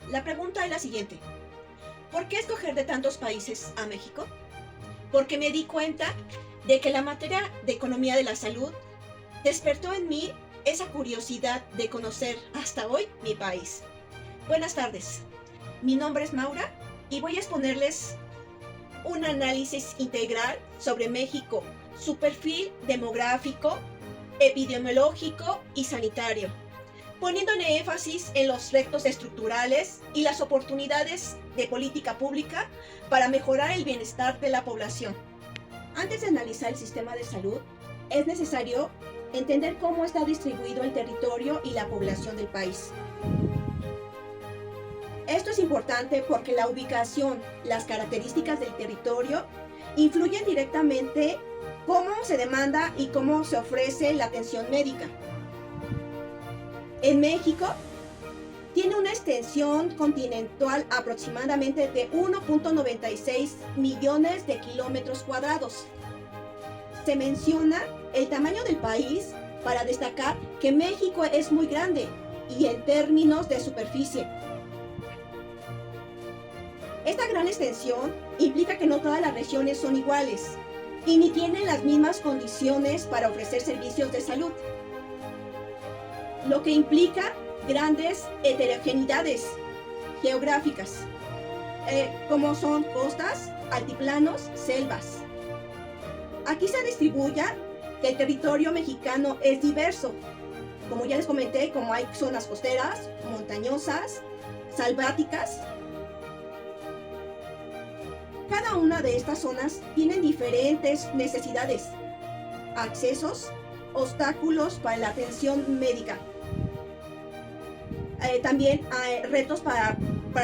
La pregunta es la siguiente. ¿Por qué escoger de tantos países a México? Porque me di cuenta de que la materia de economía de la salud despertó en mí esa curiosidad de conocer hasta hoy mi país. Buenas tardes, mi nombre es Maura y voy a exponerles un análisis integral sobre México, su perfil demográfico, epidemiológico y sanitario, poniéndole énfasis en los retos estructurales y las oportunidades de política pública para mejorar el bienestar de la población. Antes de analizar el sistema de salud, es necesario entender cómo está distribuido el territorio y la población del país. Esto es importante porque la ubicación, las características del territorio influyen directamente cómo se demanda y cómo se ofrece la atención médica. En México tiene una extensión continental aproximadamente de 1.96 millones de kilómetros cuadrados. Se menciona el tamaño del país para destacar que México es muy grande y en términos de superficie. Esta gran extensión implica que no todas las regiones son iguales y ni tienen las mismas condiciones para ofrecer servicios de salud, lo que implica grandes heterogeneidades geográficas, como son costas, altiplanos, selvas. Aquí se distribuye que el territorio mexicano es diverso. Como ya les comenté, como hay zonas costeras, montañosas, selváticas. Cada una de estas zonas tienen diferentes necesidades, accesos, obstáculos para la atención médica. También hay retos para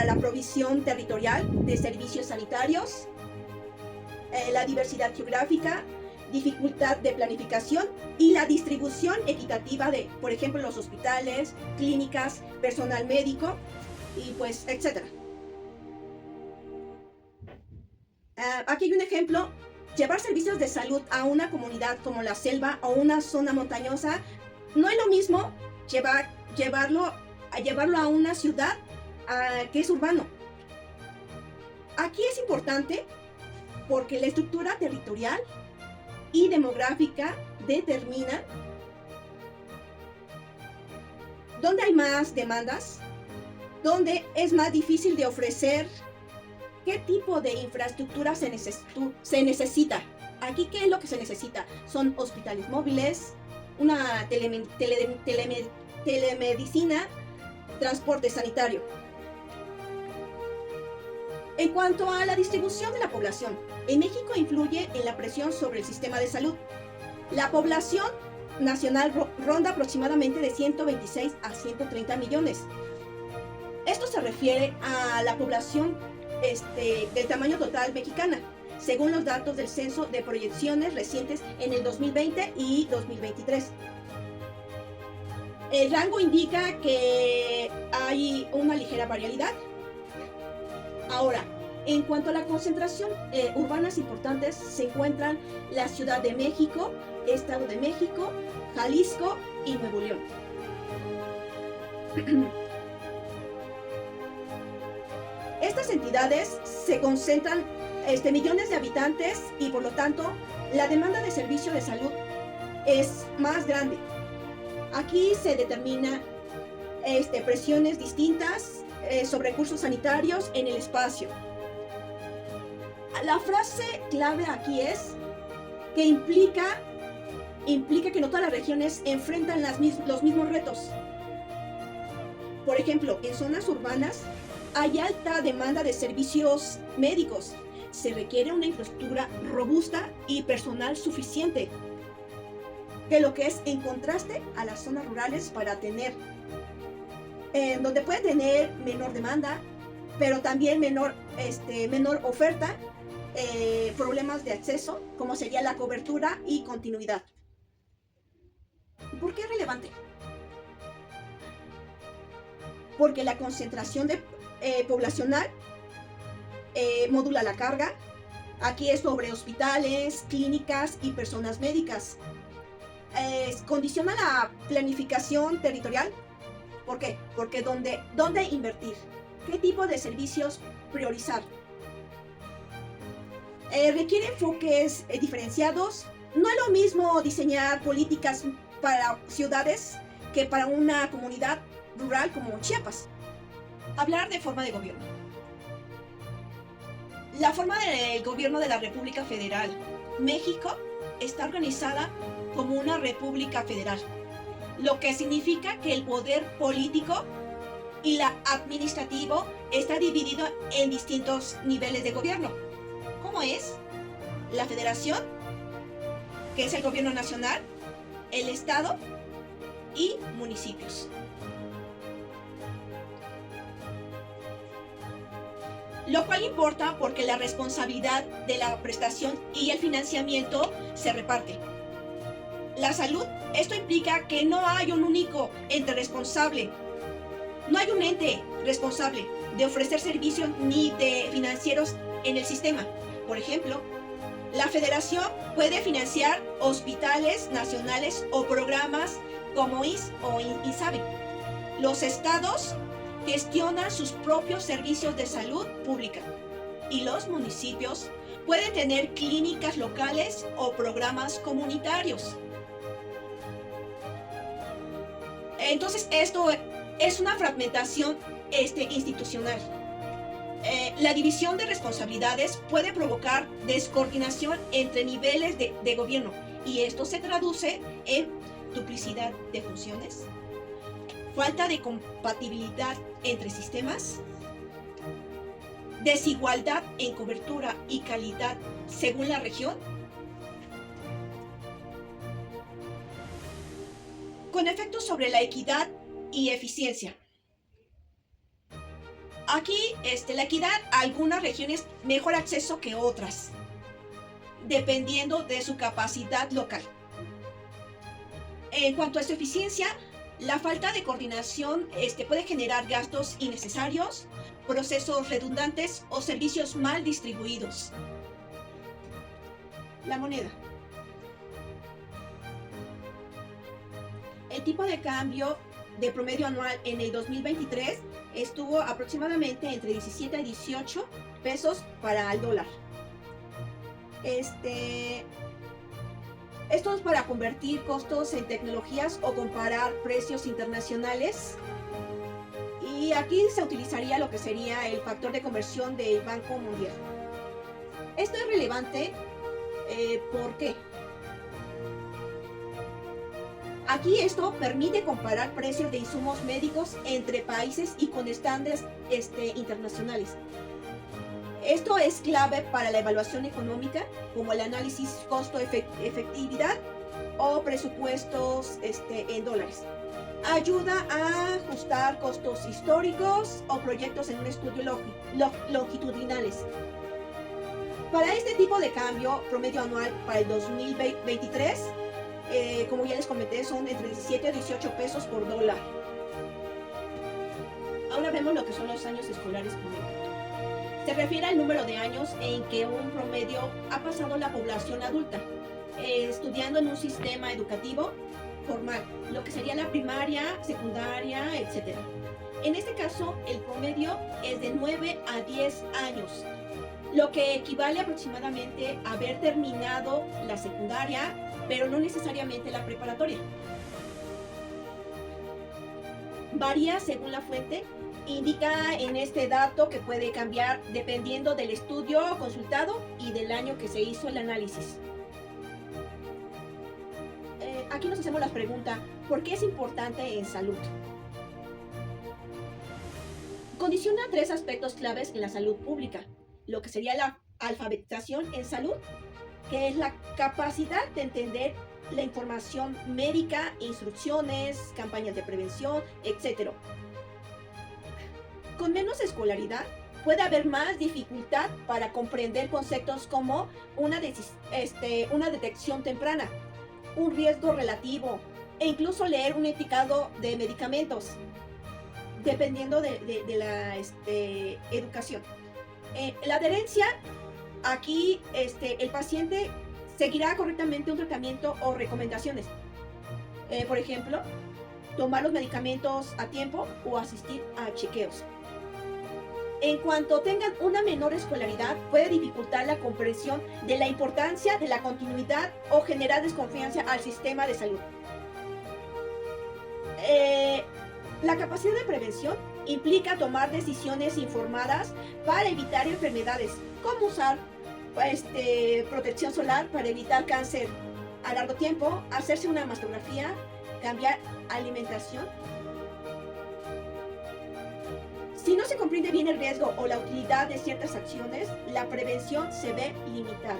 la provisión territorial de servicios sanitarios, la diversidad geográfica, dificultad de planificación y la distribución equitativa de, por ejemplo, los hospitales, clínicas, personal médico y pues, etcétera. Aquí hay un ejemplo. Llevar servicios de salud a una comunidad como la selva o una zona montañosa no es lo mismo llevarlo a una ciudad que es urbano. Aquí es importante porque la estructura territorial y demográfica determina dónde hay más demandas, dónde es más difícil de ofrecer. ¿Qué tipo de infraestructura se necesita? Aquí, ¿qué es lo que se necesita? Son hospitales móviles, una telemedicina, transporte sanitario. En cuanto a la distribución de la población, en México influye en la presión sobre el sistema de salud. La población nacional ronda aproximadamente de 126 a 130 millones. Esto se refiere a la población del tamaño total mexicana, según los datos del censo de proyecciones recientes en el 2020 y 2023. El rango indica que hay una ligera variabilidad. Ahora, en cuanto a la concentración urbanas importantes, se encuentran la Ciudad de México, Estado de México, Jalisco y Nuevo León. Estas entidades se concentran millones de habitantes y por lo tanto la demanda de servicio de salud es más grande. Aquí se determina presiones distintas sobre recursos sanitarios en el espacio. La frase clave aquí es que implica que no todas las regiones enfrentan los mismos retos. Por ejemplo, en zonas urbanas hay alta demanda de servicios médicos. Se requiere una infraestructura robusta y personal suficiente, que lo que es en contraste a las zonas rurales para tener, donde puede tener menor demanda, pero también menor oferta, problemas de acceso, como sería la cobertura y continuidad. ¿Por qué es relevante? Porque la concentración poblacional modula la carga. Aquí es sobre hospitales, clínicas y personas médicas. Condiciona la planificación territorial. ¿Por qué? Porque ¿dónde invertir? ¿Qué tipo de servicios priorizar? Requiere enfoques diferenciados. No es lo mismo diseñar políticas para ciudades que para una comunidad rural como Chiapas. Hablar de forma de gobierno. La forma del gobierno de la República Federal. México está organizada como una república federal, lo que significa que el poder político y la administrativo está dividido en distintos niveles de gobierno. ¿Cómo es? La federación, que es el gobierno nacional, el estado y municipios. Lo cual importa porque la responsabilidad de la prestación y el financiamiento se reparte. La salud, esto implica que no hay un único ente responsable. No hay un ente responsable de ofrecer servicios ni de financieros en el sistema. Por ejemplo, la federación puede financiar hospitales nacionales o programas como IS o INSABI. Los estados gestionan sus propios servicios de salud pública y los municipios pueden tener clínicas locales o programas comunitarios. Entonces, esto es una fragmentación institucional. La división de responsabilidades puede provocar descoordinación entre niveles de gobierno y esto se traduce en duplicidad de funciones, falta de compatibilidad entre sistemas, desigualdad en cobertura y calidad según la región, con efectos sobre la equidad y eficiencia. Aquí, la equidad, algunas regiones mejor acceso que otras, dependiendo de su capacidad local. En cuanto a su eficiencia, la falta de coordinación puede generar gastos innecesarios, procesos redundantes o servicios mal distribuidos. La moneda. El tipo de cambio de promedio anual en el 2023 estuvo aproximadamente entre 17 a 18 pesos para el dólar. Esto es para convertir costos en tecnologías o comparar precios internacionales. Y aquí se utilizaría lo que sería el factor de conversión del Banco Mundial. Esto es relevante, ¿por qué? Aquí esto permite comparar precios de insumos médicos entre países y con estándares internacionales. Esto es clave para la evaluación económica, como el análisis costo-efectividad o presupuestos en dólares. Ayuda a ajustar costos históricos o proyectos en un estudio longitudinales. Para este tipo de cambio promedio anual para el 2023, como ya les comenté, son entre 17 a 18 pesos por dólar. Ahora vemos lo que son los años escolares promedio. Se refiere al número de años en que un promedio ha pasado la población adulta, estudiando en un sistema educativo formal, lo que sería la primaria, secundaria, etc. En este caso, el promedio es de 9 a 10 años, lo que equivale aproximadamente a haber terminado la secundaria, pero no necesariamente la preparatoria. Varía según la fuente. Indica en este dato que puede cambiar dependiendo del estudio consultado y del año que se hizo el análisis. Aquí nos hacemos la pregunta, ¿por qué es importante en salud? Condiciona 3 aspectos claves en la salud pública, lo que sería la alfabetización en salud, que es la capacidad de entender la información médica, instrucciones, campañas de prevención, etc. Con menos escolaridad, puede haber más dificultad para comprender conceptos como una detección temprana, un riesgo relativo e incluso leer un etiquetado de medicamentos, dependiendo de la educación. La adherencia, aquí el paciente seguirá correctamente un tratamiento o recomendaciones. Por ejemplo, tomar los medicamentos a tiempo o asistir a chequeos. En cuanto tengan una menor escolaridad, puede dificultar la comprensión de la importancia de la continuidad o generar desconfianza al sistema de salud. Eh, la capacidad de prevención implica tomar decisiones informadas para evitar enfermedades, como usar protección solar para evitar cáncer a largo tiempo, hacerse una mastografía, cambiar alimentación. Si no se comprende bien el riesgo o la utilidad de ciertas acciones, la prevención se ve limitada.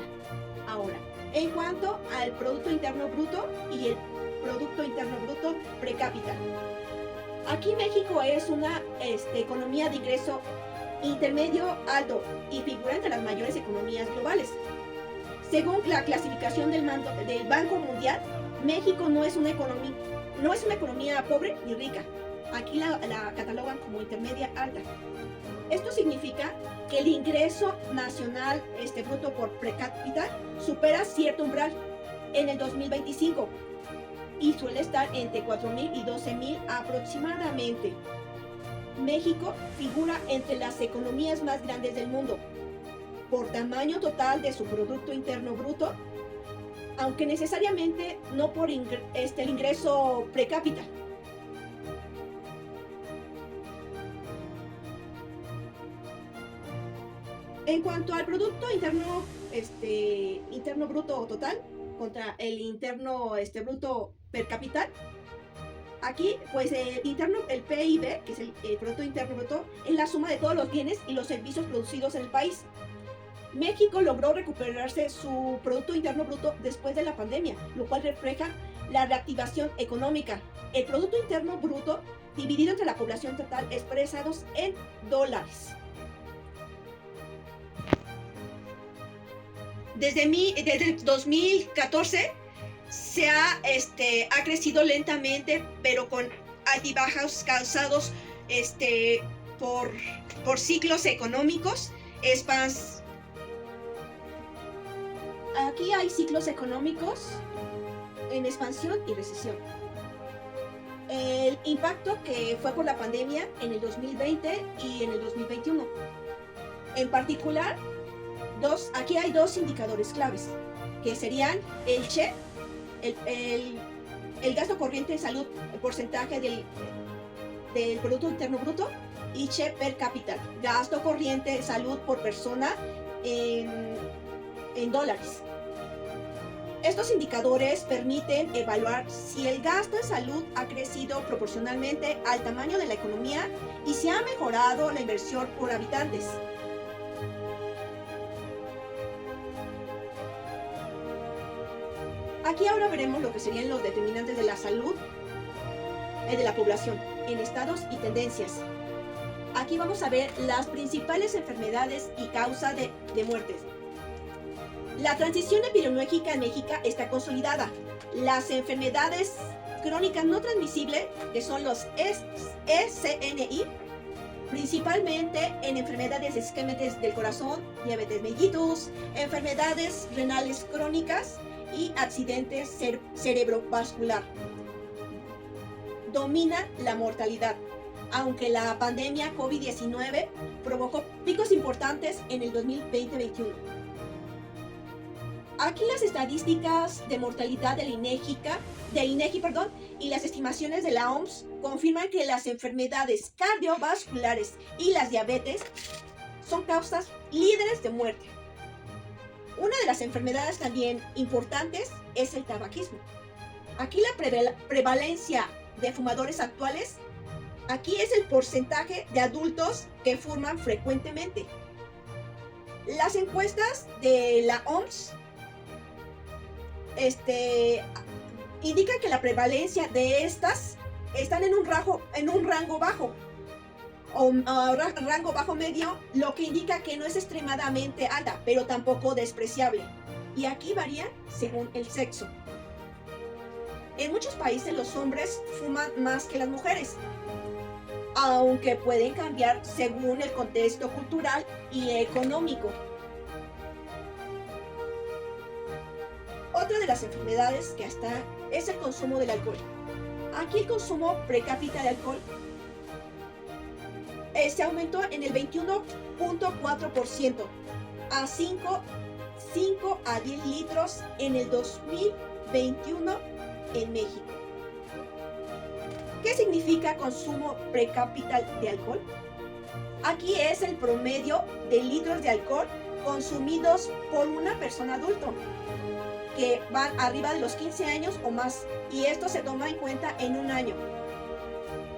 Ahora, en cuanto al Producto Interno Bruto y el Producto Interno Bruto per cápita. Aquí México es una economía de ingreso intermedio alto y figura entre las mayores economías globales. Según la clasificación del Banco Mundial, México no es una economía pobre ni rica. Aquí la catalogan como intermedia alta. Esto significa que el ingreso nacional bruto por per cápita supera cierto umbral en el 2025 y suele estar entre 4,000 y 12,000 aproximadamente. México figura entre las economías más grandes del mundo por tamaño total de su Producto Interno Bruto, aunque necesariamente no por el ingreso per cápita. En cuanto al Producto Interno, Interno Bruto total contra el Interno Bruto per cápita, aquí pues el PIB, que es el Producto Interno Bruto, es la suma de todos los bienes y los servicios producidos en el país. México logró recuperarse su Producto Interno Bruto después de la pandemia, lo cual refleja la reactivación económica. El Producto Interno Bruto dividido entre la población total expresados en dólares. Desde el 2014 ha crecido lentamente, pero con altibajos causados por ciclos económicos. Aquí hay ciclos económicos en expansión y recesión. El impacto que fue por la pandemia en el 2020 y en el 2021. En particular, aquí hay dos indicadores claves, que serían el CHE, el gasto corriente de salud, el porcentaje del Producto Interno Bruto, y CHE per cápita, gasto corriente de salud por persona en dólares. Estos indicadores permiten evaluar si el gasto en salud ha crecido proporcionalmente al tamaño de la economía y si ha mejorado la inversión por habitantes. Aquí ahora veremos lo que serían los determinantes de la salud de la población en estados y tendencias. Aquí vamos a ver las principales enfermedades y causa de muertes. La transición epidemiológica en México está consolidada. Las enfermedades crónicas no transmisibles, que son los ECNI, principalmente en enfermedades isquémicas del corazón, diabetes mellitus, enfermedades renales crónicas y accidentes cerebrovascular. Domina la mortalidad, aunque la pandemia COVID-19 provocó picos importantes en el 2020-21. Aquí las estadísticas de mortalidad del INEGI, y las estimaciones de la OMS confirman que las enfermedades cardiovasculares y las diabetes son causas líderes de muerte. Una de las enfermedades también importantes es el tabaquismo. Aquí la prevalencia de fumadores actuales, aquí es el porcentaje de adultos que fuman frecuentemente. Las encuestas de la OMS indican que la prevalencia de estas están en un rango bajo o rango bajo medio, lo que indica que no es extremadamente alta, pero tampoco despreciable. Y aquí varía según el sexo. En muchos países los hombres fuman más que las mujeres, aunque pueden cambiar según el contexto cultural y económico. Otra de las enfermedades que está es el consumo del alcohol. Aquí el consumo per cápita de alcohol se aumentó en el 21.4% a 5 a 10 litros en el 2021 en México. ¿Qué significa consumo per cápita de alcohol? Aquí es el promedio de litros de alcohol consumidos por una persona adulto que van arriba de los 15 años o más, y esto se toma en cuenta en un año.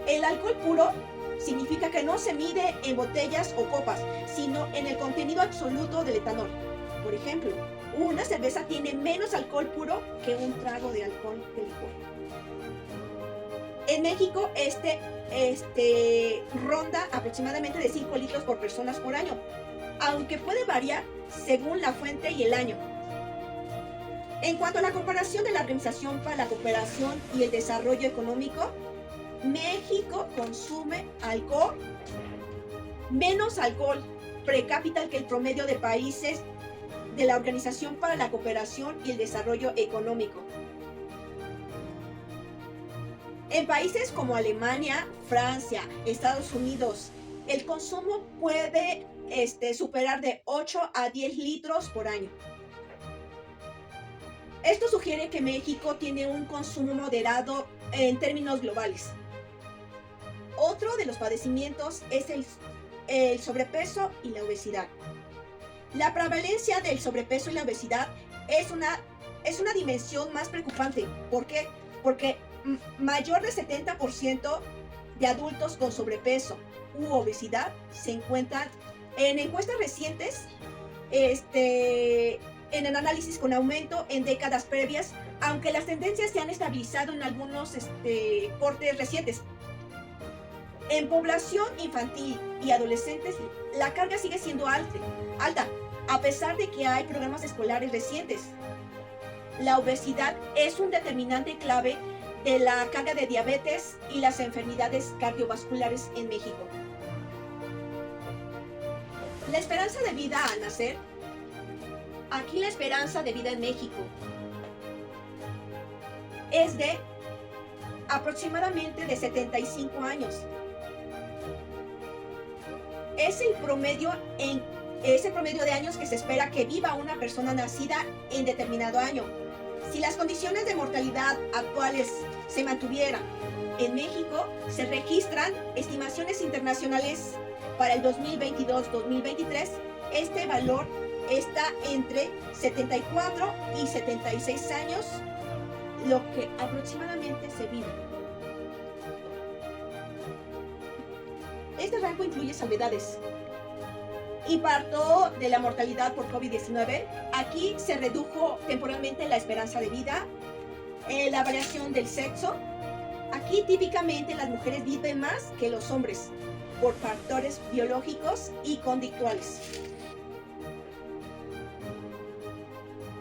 El alcohol puro significa que no se mide en botellas o copas, sino en el contenido absoluto del etanol. Por ejemplo, una cerveza tiene menos alcohol puro que un trago de alcohol de licor. En México, ronda aproximadamente de 5 litros por personas por año, aunque puede variar según la fuente y el año. En cuanto a la comparación de la Organización para la Cooperación y el Desarrollo Económico, México consume menos alcohol per cápita que el promedio de países de la Organización para la Cooperación y el Desarrollo Económico. En países como Alemania, Francia, Estados Unidos, el consumo puede superar de 8 a 10 litros por año. Esto sugiere que México tiene un consumo moderado en términos globales. Otro de los padecimientos es el sobrepeso y la obesidad. La prevalencia del sobrepeso y la obesidad es una dimensión más preocupante. ¿Por qué? Porque mayor de 70% de adultos con sobrepeso u obesidad se encuentran en encuestas recientes, en el análisis con aumento en décadas previas, aunque las tendencias se han estabilizado en algunos cortes recientes. En población infantil y adolescentes, la carga sigue siendo alta, a pesar de que hay programas escolares recientes. La obesidad es un determinante clave de la carga de diabetes y las enfermedades cardiovasculares en México. La esperanza de vida al nacer. Aquí la esperanza de vida en México es de aproximadamente de 75 años. Es el promedio de años que se espera que viva una persona nacida en determinado año. Si las condiciones de mortalidad actuales se mantuvieran, en México se registran estimaciones internacionales para el 2022-2023. Este valor está entre 74 y 76 años, lo que aproximadamente se vive. Este rango incluye salvedades. Impacto de la mortalidad por COVID-19. Aquí se redujo temporalmente la esperanza de vida. La variación del sexo. Aquí típicamente las mujeres viven más que los hombres por factores biológicos y conductuales.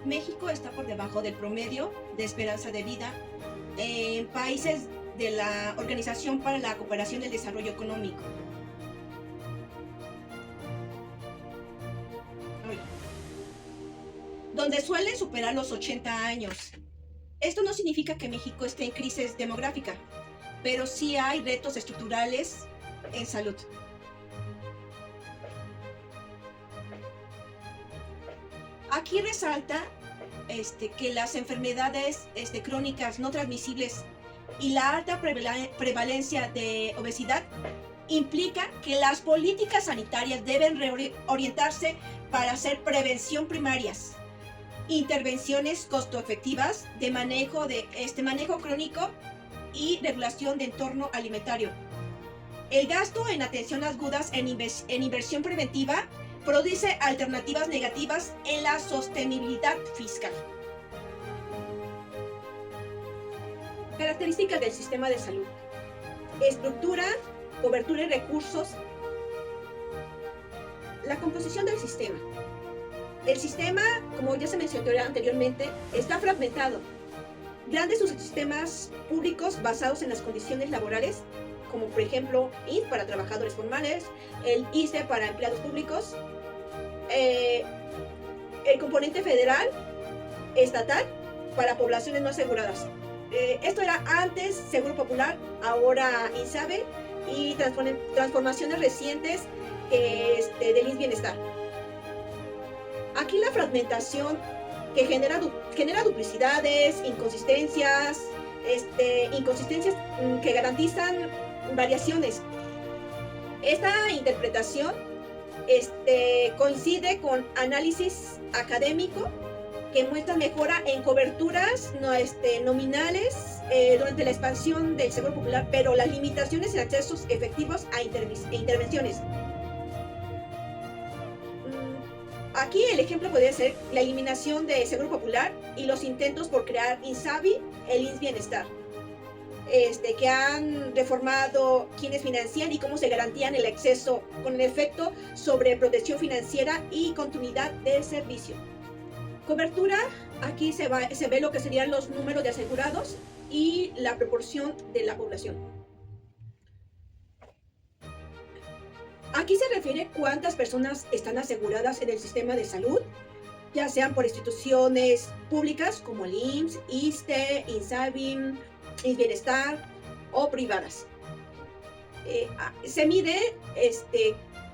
México está por debajo del promedio de esperanza de vida en países de la Organización para la Cooperación y el Desarrollo Económico. Donde suelen superar los 80 años. Esto no significa que México esté en crisis demográfica, pero sí hay retos estructurales en salud. Aquí resalta que las enfermedades crónicas no transmisibles y la alta prevalencia de obesidad implica que las políticas sanitarias deben orientarse para hacer prevención primarias, intervenciones costo-efectivas de manejo crónico y regulación de entorno alimentario. El gasto en atención agudas en inversión preventiva produce alternativas negativas en la sostenibilidad fiscal. Características del sistema de salud. Estructura, cobertura y recursos. La composición del sistema. El sistema, como ya se mencionó anteriormente, está fragmentado. Grandes subsistemas públicos basados en las condiciones laborales, como por ejemplo INS para trabajadores formales, el ISSSTE para empleados públicos, el componente federal, estatal, para poblaciones no aseguradas. Esto era antes Seguro Popular, ahora INSABI, y transformaciones recientes del IMSS Bienestar. Aquí la fragmentación que genera duplicidades, inconsistencias que garantizan variaciones. Esta interpretación coincide con análisis académico que muestra mejora en coberturas nominales durante la expansión del Seguro Popular, pero las limitaciones en accesos efectivos a intervenciones. Aquí el ejemplo podría ser la eliminación de Seguro Popular y los intentos por crear INSABI, el IMSS Bienestar, que han reformado quienes financian y cómo se garantían el acceso, con el efecto sobre protección financiera y continuidad de servicio. Cobertura, aquí se ve lo que serían los números de asegurados y la proporción de la población. Aquí se refiere cuántas personas están aseguradas en el sistema de salud, ya sean por instituciones públicas como el IMSS, ISSSTE, INSABI, IMSS Bienestar o privadas. Se mide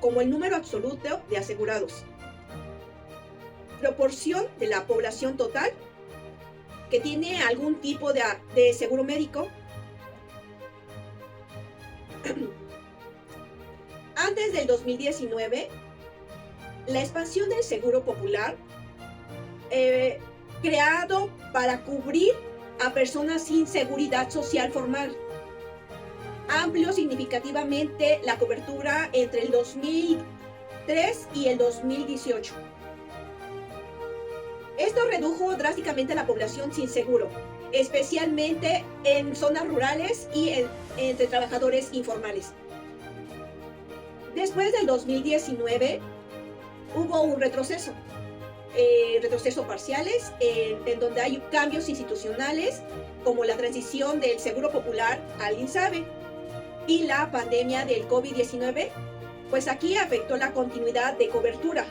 como el número absoluto de asegurados. Proporción de la población total que tiene algún tipo de seguro médico. Antes del 2019, la expansión del Seguro Popular, creado para cubrir a personas sin seguridad social formal, amplió significativamente la cobertura entre el 2003 y el 2018. Esto redujo drásticamente la población sin seguro, especialmente en zonas rurales y entre trabajadores informales. Después del 2019 hubo un retroceso parciales en donde hay cambios institucionales como la transición del Seguro Popular al INSABE y la pandemia del COVID-19, pues aquí afectó la continuidad de cobertura.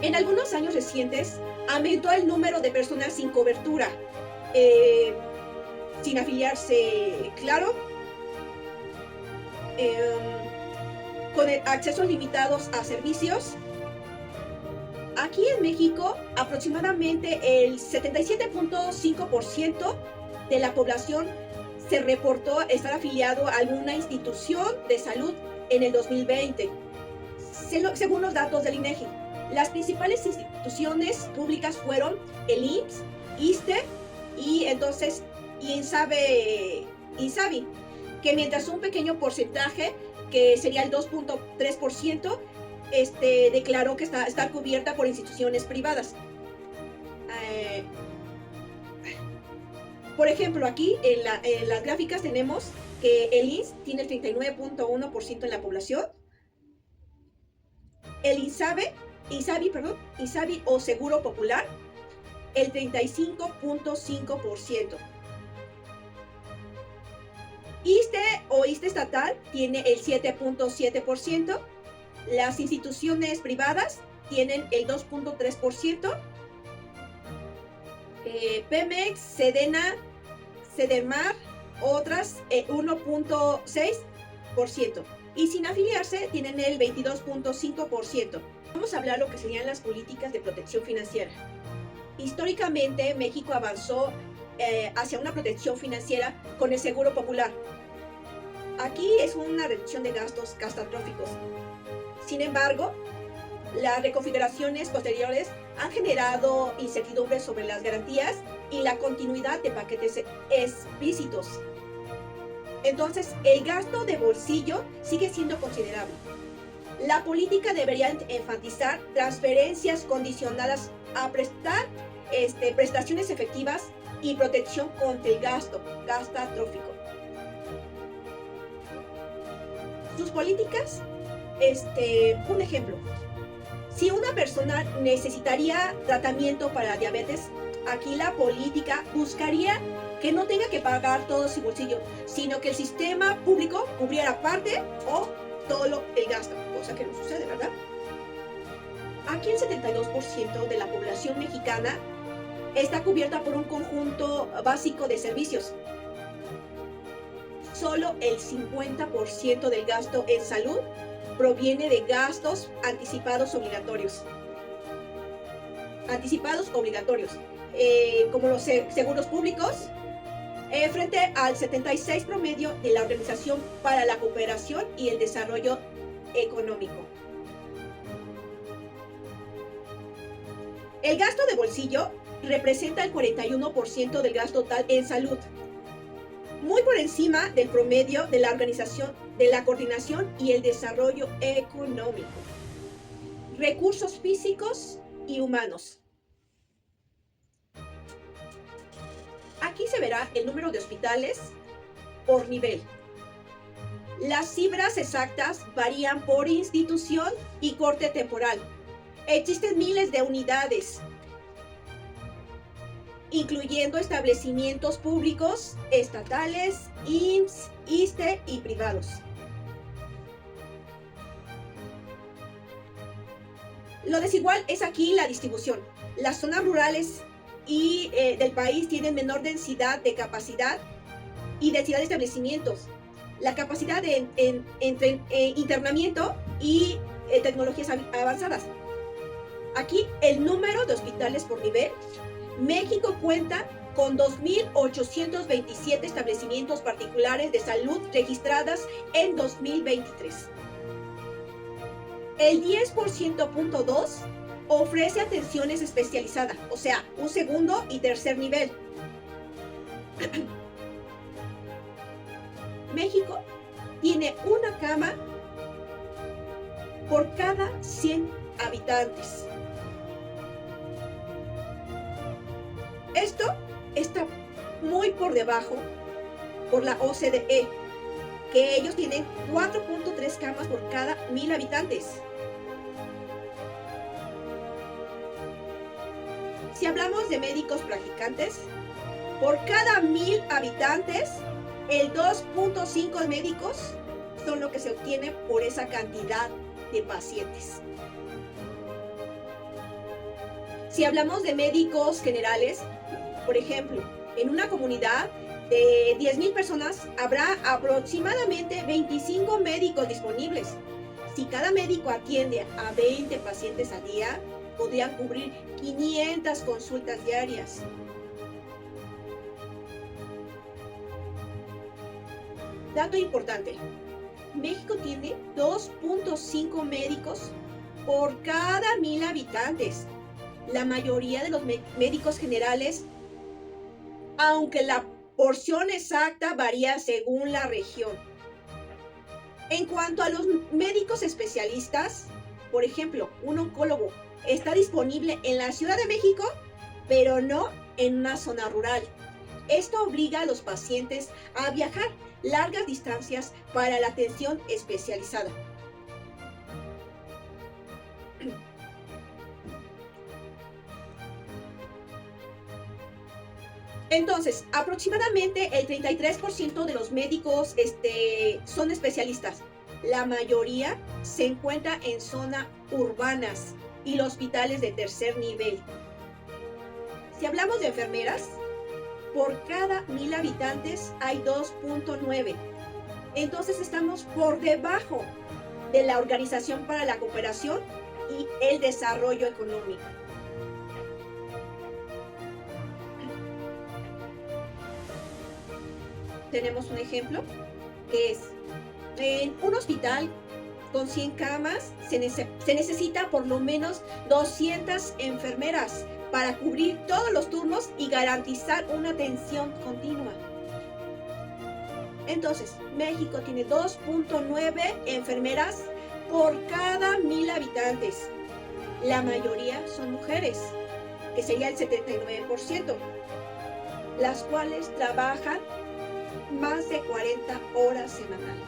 En algunos años recientes aumentó el número de personas sin cobertura, sin afiliarse, claro, con accesos limitados a servicios. Aquí en México, aproximadamente el 77.5% de la población se reportó estar afiliado a alguna institución de salud en el 2020, según los datos del INEGI. Las principales instituciones públicas fueron el IMSS, ISSSTE y entonces INSABI, que mientras un pequeño porcentaje, que sería el 2.3%, declaró que está cubierta por instituciones privadas. Por ejemplo, aquí en las gráficas tenemos que el IMSS tiene el 39.1% en la población, el INSABI o Seguro Popular, el 35.5%. ISSSTE o ISSSTE estatal tiene el 7.7%, las instituciones privadas tienen el 2.3%, Pemex, Sedena, Sedemar, otras 1.6%, y sin afiliarse tienen el 22.5%. Vamos a hablar lo que serían las políticas de protección financiera. Históricamente, México avanzó hacia una protección financiera con el Seguro Popular. Aquí es una reducción de gastos catastróficos. Sin embargo, las reconfiguraciones posteriores han generado incertidumbre sobre las garantías y la continuidad de paquetes explícitos. Entonces, el gasto de bolsillo sigue siendo considerable. La política debería enfatizar transferencias condicionadas a prestar prestaciones efectivas y protección contra el gasto catastrófico. Sus políticas, un ejemplo, si una persona necesitaría tratamiento para diabetes, aquí la política buscaría que no tenga que pagar todo su bolsillo, sino que el sistema público cubriera parte o todo el gasto, cosa que no sucede, ¿verdad? Aquí el 72% de la población mexicana está cubierta por un conjunto básico de servicios. solo el 50% del gasto en salud proviene de gastos anticipados obligatorios. Como los seguros públicos, frente al 76 promedio de la Organización para la Cooperación y el Desarrollo Económico. El gasto de bolsillo representa el 41% del gasto total en salud, muy por encima del promedio de la Organización de la Coordinación y el Desarrollo Económico. Recursos físicos y humanos. Aquí se verá el número de hospitales por nivel. Las cifras exactas varían por institución y corte temporal. Existen miles de unidades, incluyendo establecimientos públicos, estatales, IMSS, ISSSTE y privados. Lo desigual es aquí la distribución. Las zonas rurales del país tienen menor densidad de capacidad y densidad de establecimientos. La capacidad de internamiento y tecnologías avanzadas. Aquí el número de hospitales por nivel. México cuenta con 2.827 establecimientos particulares de salud registradas en 2023. El 10.2% ofrece atenciones especializadas, o sea, un segundo y tercer nivel. México tiene una cama por cada 100 habitantes. Esto está muy por debajo por la OCDE, que ellos tienen 4.3 camas por cada 1,000 habitantes. Si hablamos de médicos practicantes, por cada 1,000 habitantes, el 2.5 médicos son lo que se obtiene por esa cantidad de pacientes. Si hablamos de médicos generales, por ejemplo, en una comunidad de 10,000 personas habrá aproximadamente 25 médicos disponibles. Si cada médico atiende a 20 pacientes al día, podrían cubrir 500 consultas diarias. Dato importante, México tiene 2.5 médicos por cada 1,000 habitantes. La mayoría de los médicos generales, aunque la porción exacta varía según la región. En cuanto a los médicos especialistas, por ejemplo, un oncólogo está disponible en la Ciudad de México, pero no en una zona rural. Esto obliga a los pacientes a viajar largas distancias para la atención especializada. Entonces, aproximadamente el 33% de los médicos son especialistas. La mayoría se encuentra en zonas urbanas y los hospitales de tercer nivel. Si hablamos de enfermeras, por cada 1,000 habitantes hay 2.9. Entonces estamos por debajo de la Organización para la Cooperación y el Desarrollo Económico. Tenemos un ejemplo que es en un hospital con 100 camas se necesita por lo menos 200 enfermeras para cubrir todos los turnos y garantizar una atención continua. Entonces, México tiene 2.9 enfermeras por cada 1,000 habitantes. La mayoría son mujeres, que sería el 79%, las cuales trabajan más de 40 horas semanales.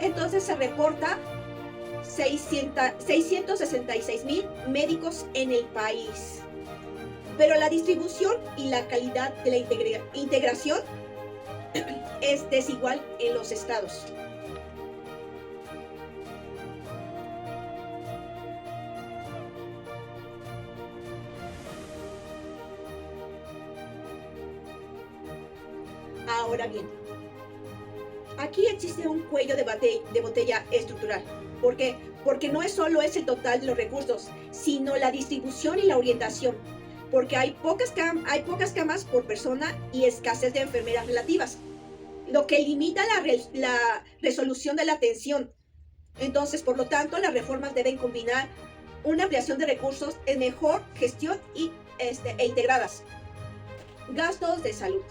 Entonces se reporta 666,000 médicos en el país. Pero la distribución y la calidad de la integración es desigual en los estados. Ahora bien, aquí existe un cuello de botella estructural. ¿Por qué? Porque no es solo el total de los recursos, sino la distribución y la orientación. Porque hay pocas camas por persona y escasez de enfermeras relativas, lo que limita la resolución de la atención. Entonces, por lo tanto, las reformas deben combinar una ampliación de recursos en mejor gestión e integradas. Gastos de salud.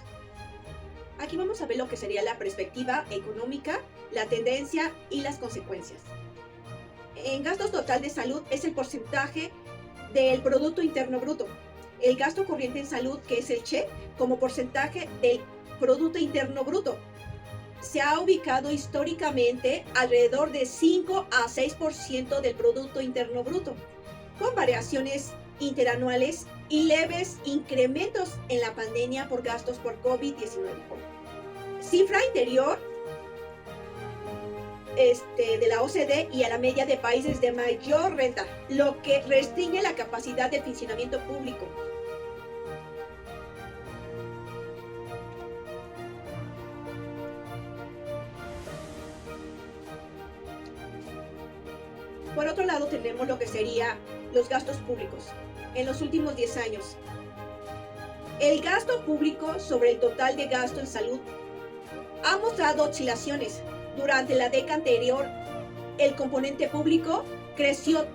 Aquí vamos a ver lo que sería la perspectiva económica, la tendencia y las consecuencias. En gastos total de salud es el porcentaje del Producto Interno Bruto. El gasto corriente en salud, que es el CHE, como porcentaje del Producto Interno Bruto, se ha ubicado históricamente alrededor de 5 a 6% del Producto Interno Bruto, con variaciones interanuales y leves incrementos en la pandemia por gastos por COVID-19. Cifra interior de la OCDE y a la media de países de mayor renta, lo que restringe la capacidad de funcionamiento público. Por otro lado, tenemos lo que sería los gastos públicos. En los últimos 10 años, el gasto público sobre el total de gasto en salud ha mostrado oscilaciones. Durante la década anterior, el componente público creció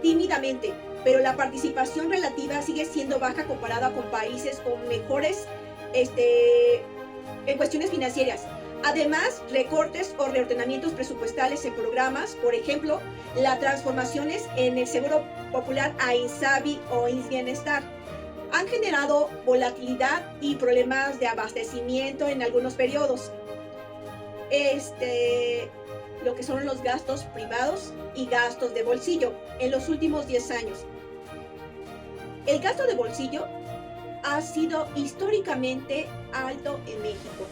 tímidamente, pero la participación relativa sigue siendo baja comparada con países con mejores en cuestiones financieras. Además, recortes o reordenamientos presupuestales en programas, por ejemplo, las transformaciones en el Seguro Popular a INSABI o INSBienestar, han generado volatilidad y problemas de abastecimiento en algunos periodos. Lo que son los gastos privados y gastos de bolsillo en los últimos 10 años. El gasto de bolsillo ha sido históricamente alto en México.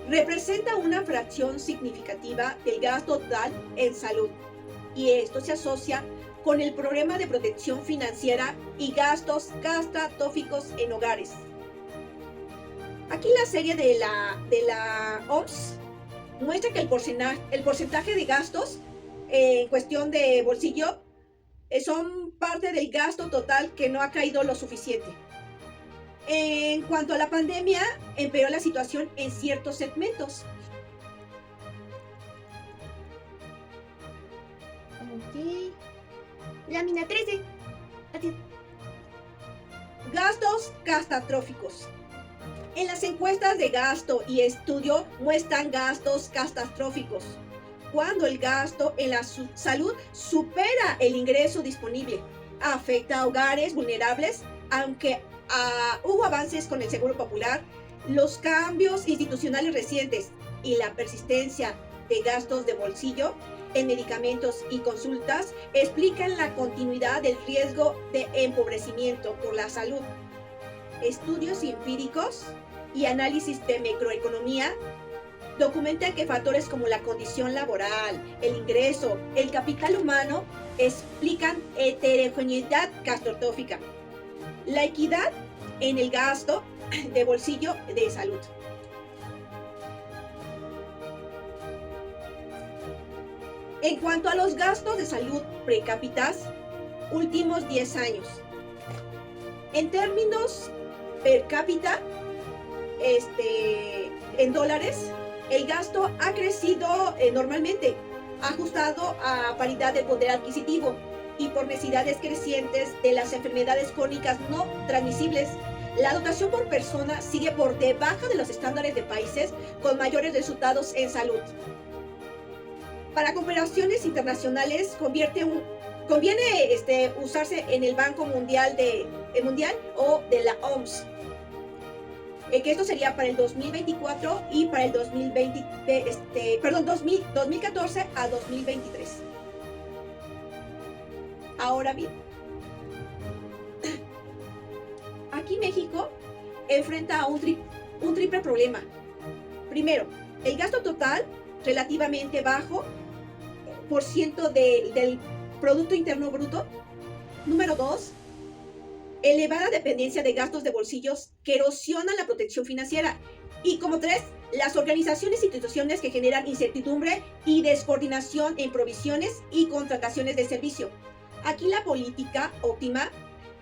Representa una fracción significativa del gasto total en salud, y esto se asocia con el problema de protección financiera y gastos catastróficos en hogares. Aquí la serie de la OMS muestra que el porcentaje de gastos en cuestión de bolsillo son parte del gasto total que no ha caído lo suficiente. En cuanto a la pandemia, empeoró la situación en ciertos segmentos. Ok. Lámina 13. Adiós. Gastos catastróficos. En las encuestas de gasto y estudio muestran gastos catastróficos, cuando el gasto en la salud supera el ingreso disponible, afecta a hogares vulnerables, aunque hubo avances con el Seguro Popular, los cambios institucionales recientes y la persistencia de gastos de bolsillo en medicamentos y consultas explican la continuidad del riesgo de empobrecimiento por la salud. Estudios empíricos y análisis de macroeconomía documentan que factores como la condición laboral, el ingreso, el capital humano explican heterogeneidad catastrófica. La equidad en el gasto de bolsillo de salud. En cuanto a los gastos de salud per cápita, últimos 10 años. En términos per cápita, en dólares, el gasto ha crecido normalmente, ajustado a paridad de poder adquisitivo y por necesidades crecientes de las enfermedades crónicas no transmisibles. La dotación por persona sigue por debajo de los estándares de países con mayores resultados en salud. Para comparaciones internacionales, conviene usarse en el Banco Mundial o de la OMS, que esto sería para el 2024 y para el 2014 a 2023. Ahora bien, aquí México enfrenta a un triple problema. Primero, el gasto total relativamente bajo por ciento del Producto Interno Bruto. Número 2, elevada dependencia de gastos de bolsillos que erosionan la protección financiera Y como 3, las organizaciones e instituciones que generan incertidumbre y descoordinación en provisiones y contrataciones de servicio. Aquí la política óptima,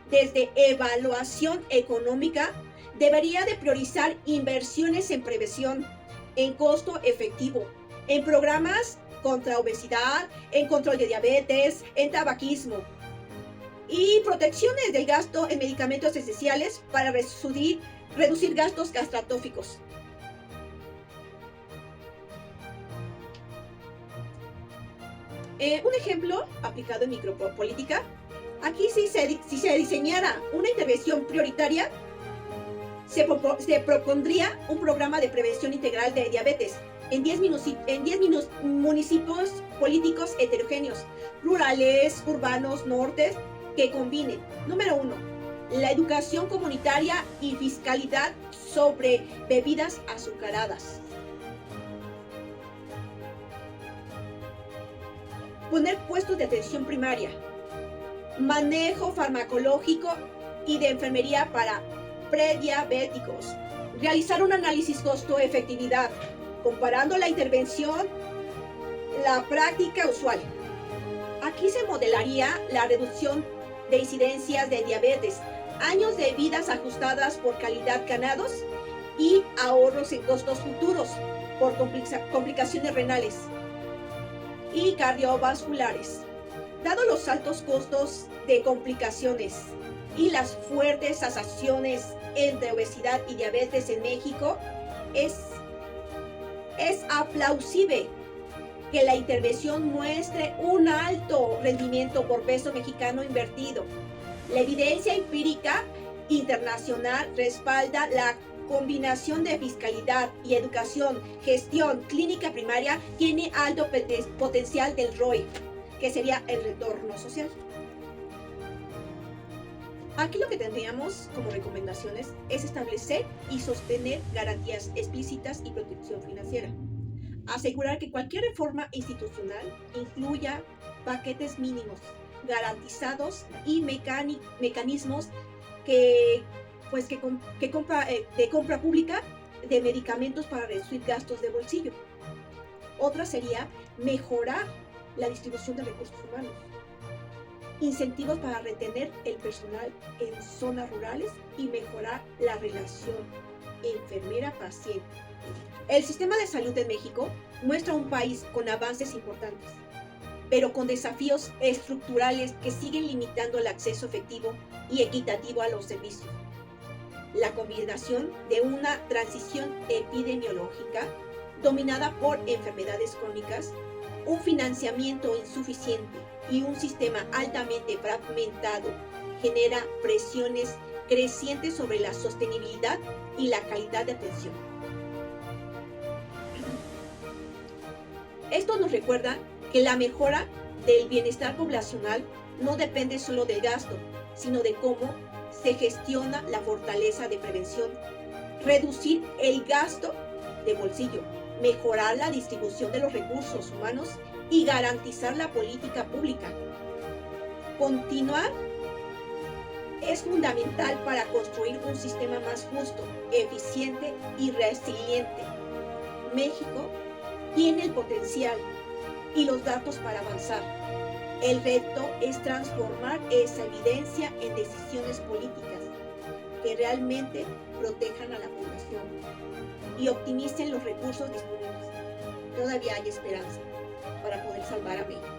desde evaluación económica, debería de priorizar inversiones en prevención, en costo efectivo, en programas contra obesidad, en control de diabetes, en tabaquismo y protecciones del gasto en medicamentos esenciales para reducir gastos catastróficos. Un ejemplo aplicado en micropolítica, aquí si se diseñara una intervención prioritaria, se propondría un programa de prevención integral de diabetes en 10 municipios políticos heterogéneos, rurales, urbanos, nortes, que combinen, número 1, la educación comunitaria y fiscalidad sobre bebidas azucaradas. Poner puestos de atención primaria, manejo farmacológico y de enfermería para prediabéticos. Realizar un análisis costo-efectividad, comparando la intervención, la práctica usual. Aquí se modelaría la reducción de incidencias de diabetes, años de vidas ajustadas por calidad ganados y ahorros en costos futuros por complicaciones renales y cardiovasculares. Dado los altos costos de complicaciones y las fuertes asociaciones entre obesidad y diabetes en México, es aplausible que la intervención muestre un alto rendimiento por peso mexicano invertido. La evidencia empírica internacional respalda la combinación de fiscalidad y educación, gestión clínica primaria, tiene alto potencial del ROI, que sería el retorno social. Aquí lo que tendríamos como recomendaciones es establecer y sostener garantías explícitas y protección financiera. Asegurar que cualquier reforma institucional incluya paquetes mínimos garantizados y mecanismos de compra pública de medicamentos para reducir gastos de bolsillo. Otra sería mejorar la distribución de recursos humanos, incentivos para retener el personal en zonas rurales y mejorar la relación enfermera-paciente. El sistema de salud de México muestra un país con avances importantes, pero con desafíos estructurales que siguen limitando el acceso efectivo y equitativo a los servicios. La combinación de una transición epidemiológica dominada por enfermedades crónicas, un financiamiento insuficiente y un sistema altamente fragmentado genera presiones crecientes sobre la sostenibilidad y la calidad de atención. Esto nos recuerda que la mejora del bienestar poblacional no depende solo del gasto, sino de cómo se gestiona la fortaleza de prevención, reducir el gasto de bolsillo, mejorar la distribución de los recursos humanos y garantizar la política pública. Continuar es fundamental para construir un sistema más justo, eficiente y resiliente. México tiene el potencial y los datos para avanzar. El reto es transformar esa evidencia en decisiones políticas que realmente protejan a la población y optimicen los recursos disponibles. Todavía hay esperanza para poder salvar a México.